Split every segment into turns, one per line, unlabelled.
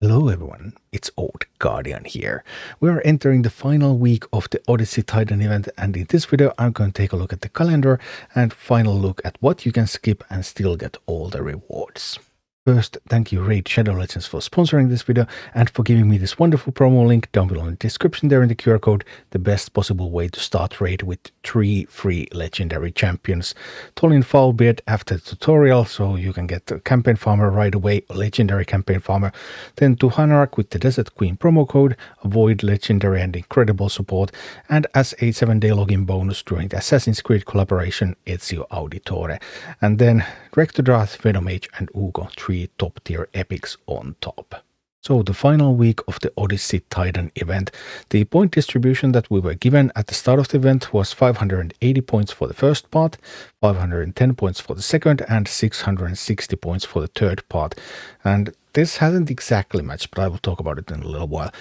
Hello everyone, it's Old Guardian here. We are entering the final week of the Odyssey Titan event, and in this video I'm going to take a look at the calendar and final look at what you can skip and still get all the rewards. First, thank you Raid Shadow Legends for sponsoring this video and for giving me this wonderful promo link down below in the description there in the QR code, the best possible way to start Raid with 3 free legendary champions. Tholin Foulbeard after the tutorial, so you can get the campaign farmer right away, legendary campaign farmer. Then Tuhanarak with the Desert Queen promo code, avoid legendary and incredible support, and as a 7-day login bonus during the Assassin's Creed collaboration, Ezio Auditore. And then Rector Drath, Venomage and Uugo, 3 top tier epics on top. So the final week of the Odyssey Titan event, the point distribution that we were given at the start of the event was 580 points for the first part, 510 points for the second, and 660 points for the third part. And this hasn't exactly matched, but I will talk about it in a little while.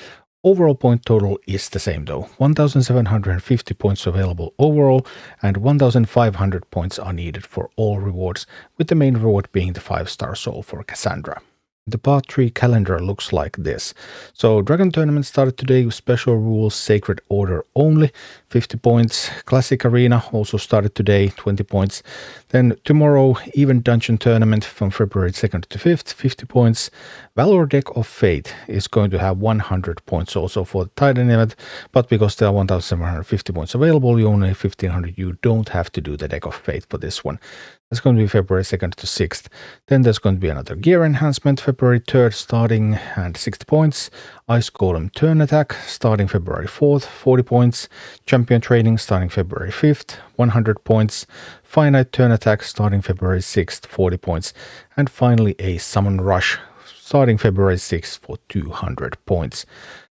Overall point total is the same though, 1,750 points available overall, and 1,500 points are needed for all rewards, with the main reward being the 5-star soul for Kassandra. The part 3 calendar looks like this. So Dragon Tournament started today with special rules, Sacred Order only, 50 points. Classic Arena also started today, 20 points. Then tomorrow, Even Dungeon Tournament from February 2nd to 5th, 50 points. Valor Deck of Fate is going to have 100 points also for the Titan event, but because there are 1,750 points available, you only have 1,500, you don't have to do the Deck of Fate for this one. That's going to be February 2nd to 6th. Then there's going to be another gear enhancement February 3rd starting and 60 points. Ice Golem Turn Attack starting February 4th, 40 points. Champion Training starting February 5th, 100 points. Finite Turn Attack starting February 6th, 40 points. And finally a Summon Rush starting February 6th for 200 points.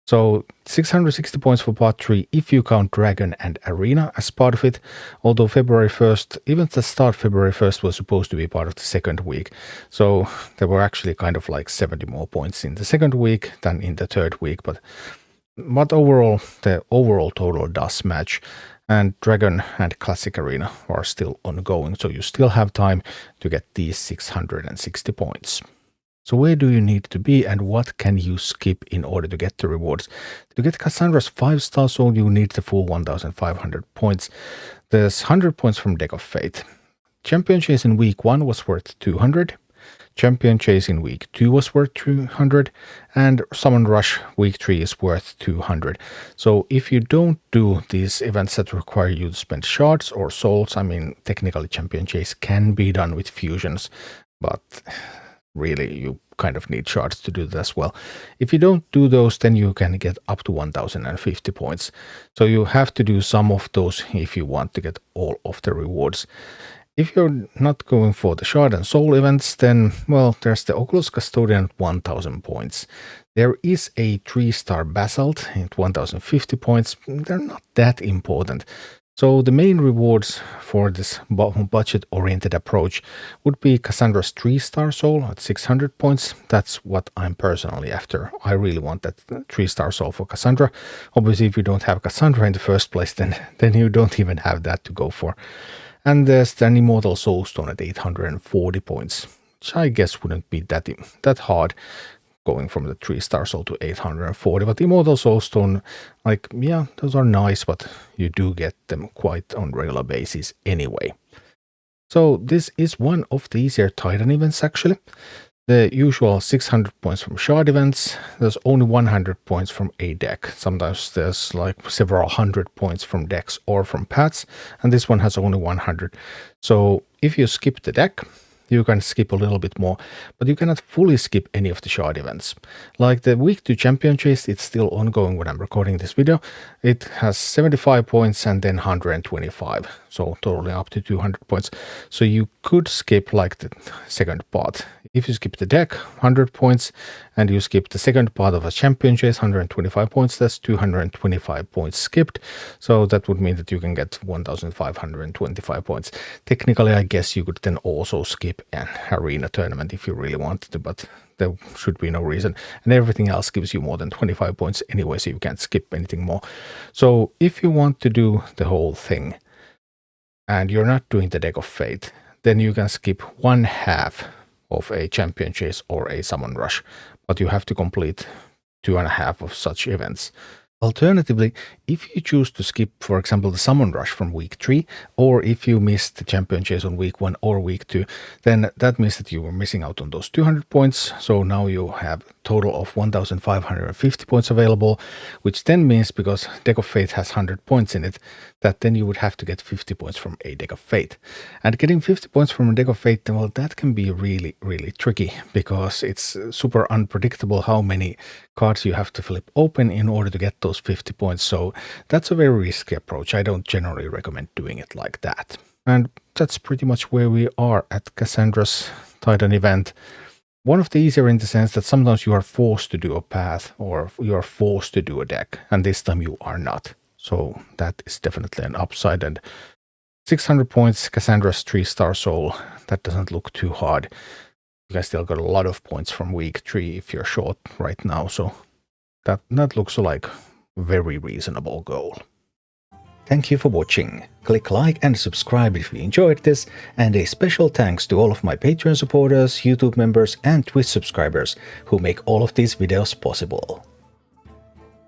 So 660 points for part 3 if you count Dragon and Arena as part of it, although February 1st, even the start February 1st was supposed to be part of the second week. So there were actually kind of like 70 more points in the second week than in the third week, but overall, the overall total does match. And Dragon and Classic Arena are still ongoing, so you still have time to get these 660 points. So where do you need to be and what can you skip in order to get the rewards? To get Kassandra's 5-star soul, you need the full 1,500 points. There's 100 points from Deck of Fate. Champion Chase in week 1 was worth 200. Champion Chase in week 2 was worth 200. And Summon Rush week 3 is worth 200. So if you don't do these events that require you to spend shards or souls, I mean, technically Champion Chase can be done with fusions, but really you kind of need shards to do that as well. If you don't do those, then you can get up to 1,050 points. So you have to do some of those if you want to get all of the rewards. If you're not going for the shard and soul events, then, well, there's the Oculus Custodian at 1,000 points. There is a 3-star Basalt at 1,050 points. They're not that important. So the main rewards for this budget-oriented approach would be Kassandra's 3-star soul at 600 points. That's what I'm personally after. I really want that 3-star soul for Kassandra. Obviously, if you don't have Kassandra in the first place, then you don't even have that to go for. And there's an Immortal Soulstone at 840 points, which I guess wouldn't be that hard, going from the 3-star soul to 840, but Immortal Soulstone, like, yeah, those are nice, but you do get them quite on regular basis anyway. So this is one of the easier Titan events actually. The usual 600 points from shard events, there's only 100 points from a deck. Sometimes there's like several hundred points from decks or from paths, and this one has only 100. So if you skip the deck, you can skip a little bit more, but you cannot fully skip any of the shard events. Like the week 2 champion chase, it's still ongoing when I'm recording this video. It has 75 points and then 125, so totally up to 200 points. So you could skip like the second part. If you skip the deck, 100 points, and you skip the second part of a champion chase, 125 points, that's 225 points skipped. So that would mean that you can get 1,525 points. Technically, I guess you could then also skip an arena tournament if you really wanted to, but there should be no reason. And everything else gives you more than 25 points anyway, so you can't skip anything more. So if you want to do the whole thing, and you're not doing the Deck of Fate, then you can skip 1/2 of a champion chase or a summon rush. but you have to complete 2.5 of such events. Alternatively, if you choose to skip, for example, the Summon Rush from week 3, or if you missed the Champion Chase on week 1 or week 2, then that means that you were missing out on those 200 points. So now you have a total of 1,550 points available, which then means, because Deck of Fate has 100 points in it, that then you would have to get 50 points from a Deck of Fate. And getting 50 points from a Deck of Fate, well, that can be really, really tricky, because it's super unpredictable how many cards you have to flip open in order to get those 50 points. So that's a very risky approach. I don't generally recommend doing it like that. And that's pretty much where we are at Kassandra's Titan event. One of the easier in the sense that sometimes you are forced to do a path, or you are forced to do a deck, and this time you are not. So that is definitely an upside. And 600 points, Kassandra's 3-star soul, that doesn't look too hard. You guys still got a lot of points from week 3 if you're short right now, so that looks like a very reasonable goal. Thank you for watching. Click like and subscribe if you enjoyed this, and a special thanks to all of my Patreon supporters, YouTube members and Twitch subscribers who make all of these videos possible.